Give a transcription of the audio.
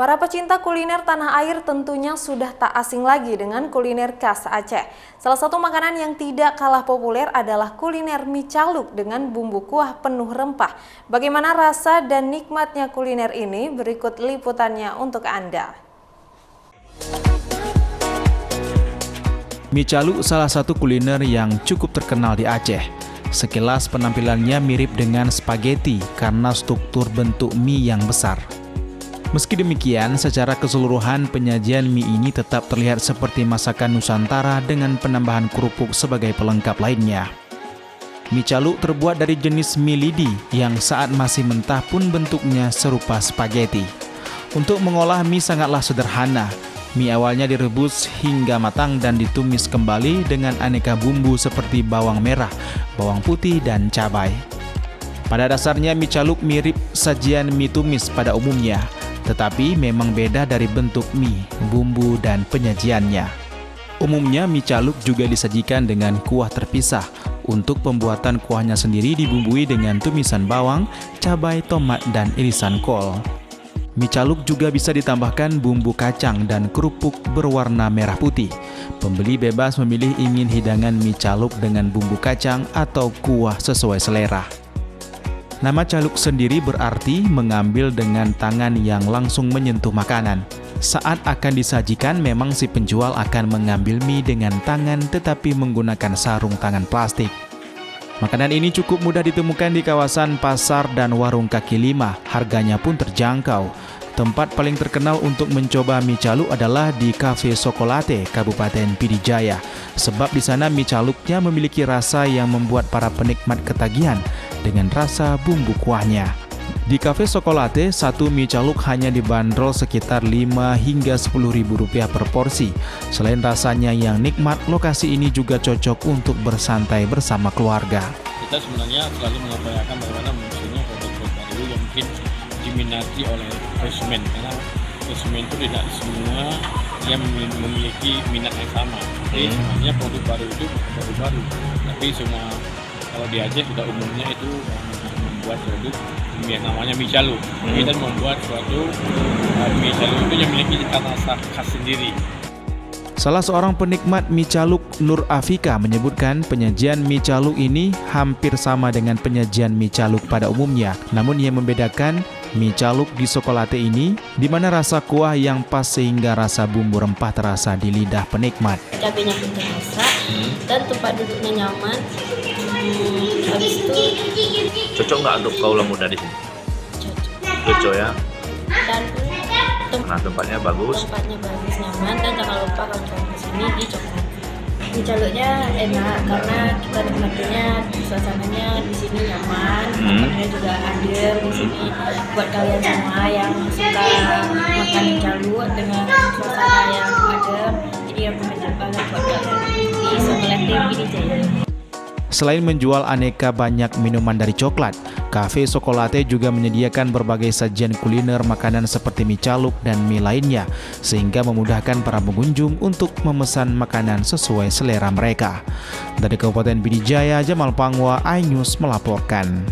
Para pecinta kuliner tanah air tentunya sudah tak asing lagi dengan kuliner khas Aceh. Salah satu makanan yang tidak kalah populer adalah kuliner mie caluk dengan bumbu kuah penuh rempah. Bagaimana rasa dan nikmatnya kuliner ini? Berikut liputannya untuk Anda. Mie caluk salah satu kuliner yang cukup terkenal di Aceh. Sekilas penampilannya mirip dengan spaghetti karena struktur bentuk mie yang besar. Meski demikian, secara keseluruhan penyajian mie ini tetap terlihat seperti masakan Nusantara dengan penambahan kerupuk sebagai pelengkap lainnya. Mie caluk terbuat dari jenis mie lidi yang saat masih mentah pun bentuknya serupa spaghetti. Untuk mengolah mie sangatlah sederhana. Mie awalnya direbus hingga matang dan ditumis kembali dengan aneka bumbu seperti bawang merah, bawang putih, dan cabai. Pada dasarnya mie caluk mirip sajian mie tumis pada umumnya, tetapi memang beda dari bentuk mie, bumbu, dan penyajiannya. Umumnya mie caluk juga disajikan dengan kuah terpisah. Untuk pembuatan kuahnya sendiri dibumbui dengan tumisan bawang, cabai, tomat, dan irisan kol. Mie caluk juga bisa ditambahkan bumbu kacang dan kerupuk berwarna merah putih. Pembeli bebas memilih ingin hidangan mie caluk dengan bumbu kacang atau kuah sesuai selera. Nama caluk sendiri berarti mengambil dengan tangan yang langsung menyentuh makanan. Saat akan disajikan memang si penjual akan mengambil mie dengan tangan tetapi menggunakan sarung tangan plastik. Makanan ini cukup mudah ditemukan di kawasan pasar dan warung kaki lima, harganya pun terjangkau. Tempat paling terkenal untuk mencoba mie caluk adalah di Cafe Sokolate, Kabupaten Pidijaya. Sebab di sana mie caluknya memiliki rasa yang membuat para penikmat ketagihan dengan rasa bumbu kuahnya. Di Cafe Sokolate, satu mie caluk hanya dibanderol sekitar 5 hingga 10 ribu rupiah per porsi. Selain rasanya yang nikmat, lokasi ini juga cocok untuk bersantai bersama keluarga. Kita sebenarnya selalu menyampaikan bagaimana munculnya produk-produk baru yang mungkin diminati oleh konsumen, karena konsumen itu tidak semua yang memiliki minat yang sama. Jadi sebenarnya produk baru itu produk baru, tapi semua kalau di Aceh sudah umumnya itu membuat produk yang namanya mie caluk. Kita membuat suatu mie caluk itu yang memiliki rasa khas sendiri. Salah seorang penikmat mie caluk, Nur Afika, menyebutkan penyajian mie caluk ini hampir sama dengan penyajian mie caluk pada umumnya. Namun yang membedakan mie caluk di Sokolate ini, di mana rasa kuah yang pas sehingga rasa bumbu rempah terasa di lidah penikmat. Cabenya pun terasa dan tempat duduknya nyaman. Habis itu cocok nggak untuk kaula muda di sini? Cocok ya. Dan tempatnya bagus. Tempatnya bagus, nyaman, dan jangan lupa kalau ke sini di coklat. Mie caluknya enak karena kita nikmatinya, suasananya di sini nyaman, makanannya juga adil di sini. Buat kalian semua yang suka makan mie caluk dengan suasana yang adem, jadi rekomendasi banget buat kalian di Sokolate Pidijaya. Selain menjual aneka banyak minuman dari coklat, Cafe Sokolate juga menyediakan berbagai sajian kuliner makanan seperti mie caluk dan mie lainnya, sehingga memudahkan para pengunjung untuk memesan makanan sesuai selera mereka. Dari Kabupaten Pidijaya, Jamal Pangwa, iNews melaporkan.